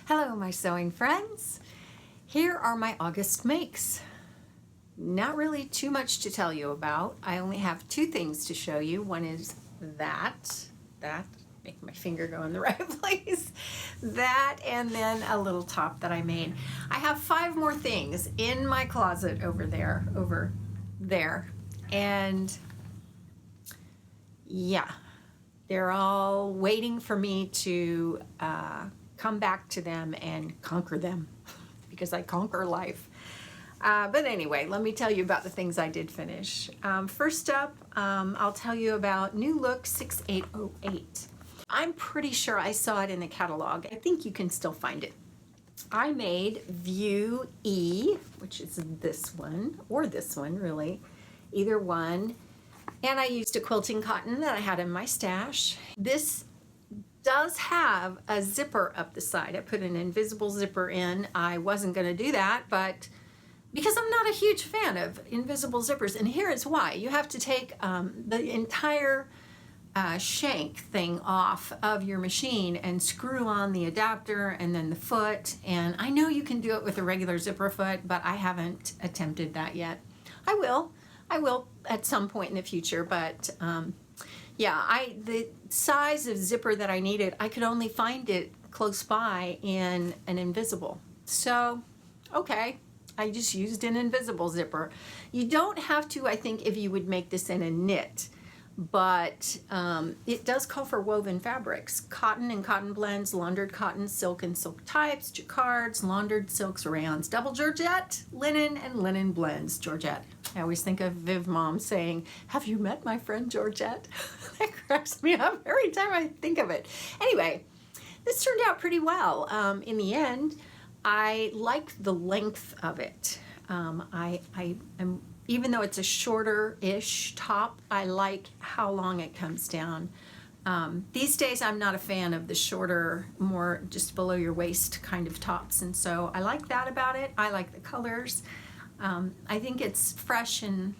Hello, my sewing friends. Here are my August makes. Not really too much to tell you about. I only have two things to show you. One is that, make my finger go in the right place, that, and then a little top that I made. I have 5 more things in my closet over there, and yeah, they're all waiting for me to come back to them and conquer them because I conquer life. But anyway, let me tell you about the things I did finish. First up, I'll tell you about New Look 6808. I'm pretty sure I saw it in the catalog. I think you can still find it. I made View E, which is this one, or this one really, either one. And I used a quilting cotton that I had in my stash. This does have a zipper up the side. I put an invisible zipper in. I wasn't going to do that, but because I'm not a huge fan of invisible zippers, and here is why. You have to take the entire shank thing off of your machine and screw on the adapter and then the foot. And I know you can do it with a regular zipper foot, but I haven't attempted that yet. I will at some point in the future, but yeah, the size of zipper that I needed, I could only find it close by in an invisible. So, okay, I just used an invisible zipper. You don't have to, I think, if you would make this in a knit, but it does call for woven fabrics, cotton and cotton blends, laundered cotton, silk and silk types, jacquards, laundered silks, rayons, double georgette, linen, and linen blends. Georgette. I always think of Viv Mom saying, "Have you met my friend Georgette?" That cracks me up every time I think of it. Anyway, this turned out pretty well. In the end, I like the length of it. I am, even though it's a shorter-ish top, I like how long it comes down. These days, I'm not a fan of the shorter, more just below your waist kind of tops, and so I like that about it. I like the colors. I think it's fresh and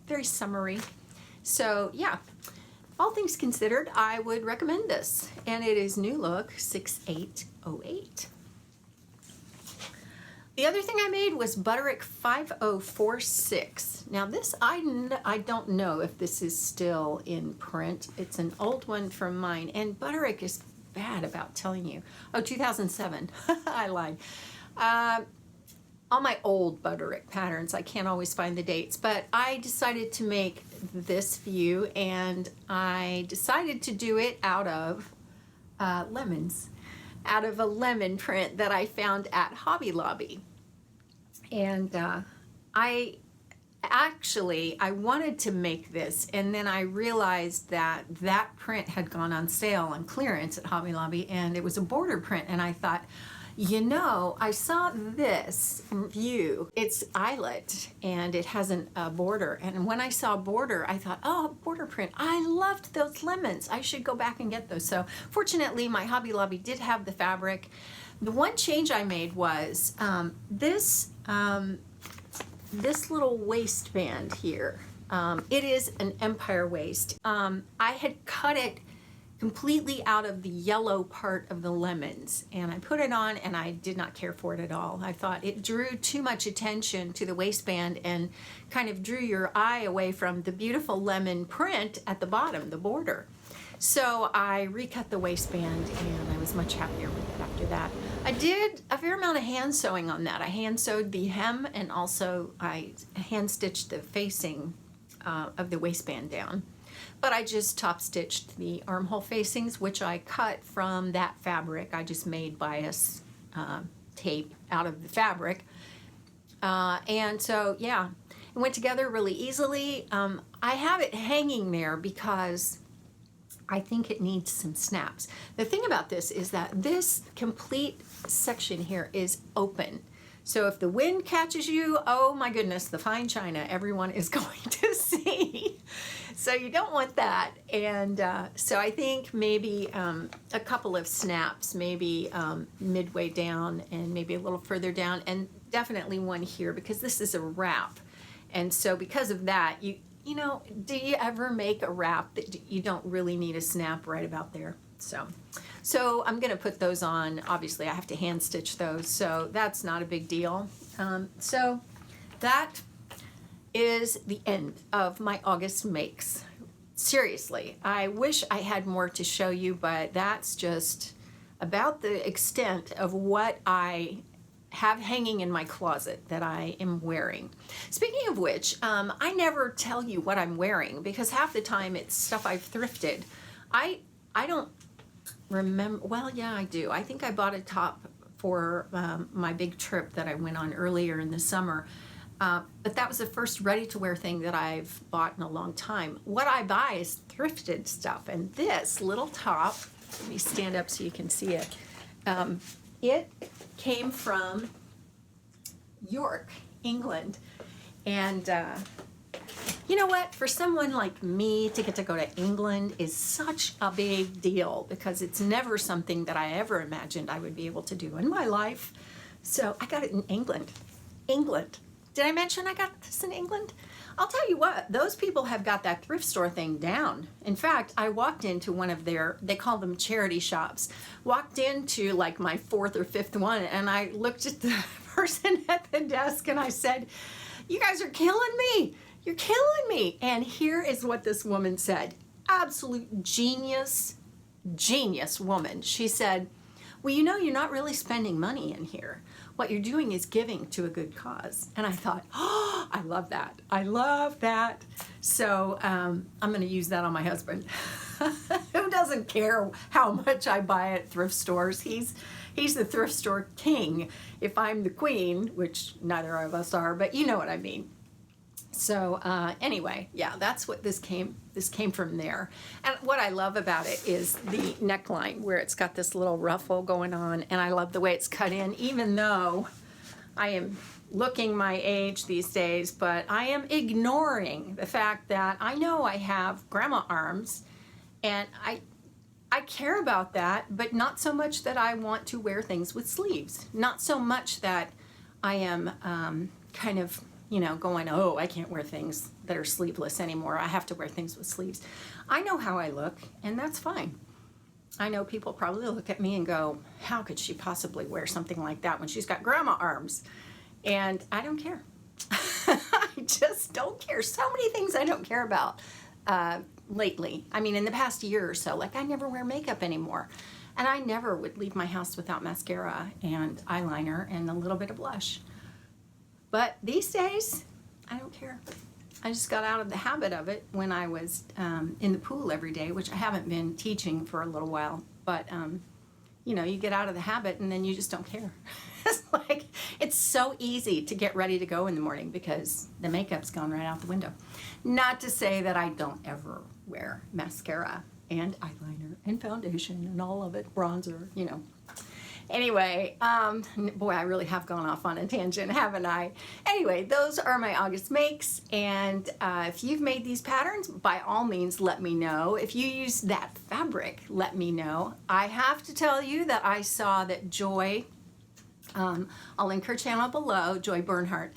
very summery. So yeah, all things considered, I would recommend this. And it is New Look 6808. The other thing I made was Butterick 5046. Now this, I don't know if this is still in print. It's an old one from mine, and Butterick is bad about telling you. Oh, 2007, I lied. All my old Butterick patterns, I can't always find the dates, but I decided to make this view, and I decided to do it out of lemons, out of a lemon print that I found at Hobby Lobby. And I wanted to make this, and then I realized that that print had gone on sale on clearance at Hobby Lobby, and it was a border print, and I thought, you know, I saw this view. It's eyelet, and it has a border. And when I saw border, I thought, oh, border print. I loved those lemons. I should go back and get those. So fortunately, my Hobby Lobby did have the fabric. The one change I made was this little waistband here. It is an empire waist. I had cut it completely out of the yellow part of the lemons, and I put it on, and I did not care for it at all. I thought it drew too much attention to the waistband and kind of drew your eye away from the beautiful lemon print at the bottom, the border. So I recut the waistband, and I was much happier with it after that. I did a fair amount of hand sewing on that. I hand sewed the hem, and also I hand stitched the facing of the waistband down. But I just top stitched the armhole facings, which I cut from that fabric. I just made bias tape out of the fabric. And so, yeah, it went together really easily. I have it hanging there because I think it needs some snaps. The thing about this is that this complete section here is open. So if the wind catches you, oh my goodness, the fine china everyone is going to see. So you don't want that. And so I think maybe a couple of snaps, maybe midway down and maybe a little further down, and definitely one here because this is a wrap. And so because of that, you know, do you ever make a wrap that you don't really need a snap right about there? So I'm going to put those on. Obviously, I have to hand stitch those, so that's not a big deal. So that is the end of my August makes. Seriously, I wish I had more to show you, but that's just about the extent of what I have hanging in my closet that I am wearing. Speaking of which, I never tell you what I'm wearing because half the time it's stuff I've thrifted. I don't remember, well, yeah, I do. I think I bought a top for my big trip that I went on earlier in the summer. But that was the first ready-to-wear thing that I've bought in a long time. What I buy is thrifted stuff, and this little top, let me stand up so you can see it. It came from York, England, and you know what? For someone like me to get to go to England is such a big deal because it's never something that I ever imagined I would be able to do in my life. So I got it in England. England. Did I mention I got this in England? I'll tell you what, those people have got that thrift store thing down. In fact, I walked into one of their, they call them charity shops, walked into like my fourth or fifth one, and I looked at the person at the desk and I said, "You guys are killing me. You're killing me." And here is what this woman said. Absolute genius, genius woman. She said, "Well, you know, you're not really spending money in here. What you're doing is giving to a good cause." And I thought, oh, I love that. I love that. So I'm going to use that on my husband. Who doesn't care how much I buy at thrift stores? He's the thrift store king. If I'm the queen, which neither of us are, but you know what I mean. So anyway, yeah, that's what this came from there. And what I love about it is the neckline where it's got this little ruffle going on, and I love the way it's cut in, even though I am looking my age these days, but I am ignoring the fact that I know I have grandma arms, and I care about that, but not so much that I want to wear things with sleeves. Not so much that I am kind of, you know, going, oh, I can't wear things that are sleeveless anymore. I have to wear things with sleeves. I know how I look, and that's fine. I know people probably look at me and go, how could she possibly wear something like that when she's got grandma arms? And I don't care. I just don't care. So many things I don't care about lately. I mean, in the past year or so, like I never wear makeup anymore. And I never would leave my house without mascara and eyeliner and a little bit of blush. But these days, I don't care. I just got out of the habit of it when I was in the pool every day, which I haven't been teaching for a little while. But, you know, you get out of the habit and then you just don't care. It's like, it's so easy to get ready to go in the morning because the makeup's gone right out the window. Not to say that I don't ever wear mascara and eyeliner and foundation and all of it, bronzer, you know. Anyway, boy, I really have gone off on a tangent, haven't I? Anyway, those are my August makes, and if you've made these patterns, by all means, let me know. If you use that fabric, let me know. I have to tell you that I saw that Joy, I'll link her channel below, Joy Bernhardt,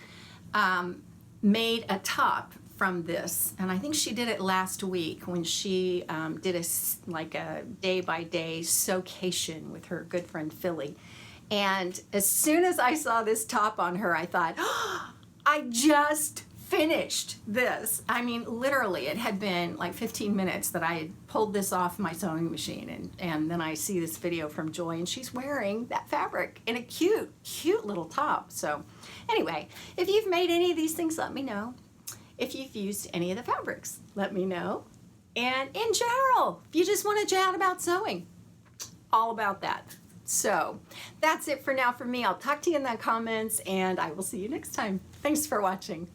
made a top from this, and I think she did it last week when she did a day-by-day sewcation with her good friend Philly. And as soon as I saw this top on her, I thought, oh, I just finished this. I mean, literally, it had been like 15 minutes that I had pulled this off my sewing machine, and then I see this video from Joy, and she's wearing that fabric in a cute, cute little top. So anyway, if you've made any of these things, let me know. If you've used any of the fabrics, let me know. And in general, if you just want to chat about sewing, all about that. So that's it for now for me. I'll talk to you in the comments, and I will see you next time. Thanks for watching.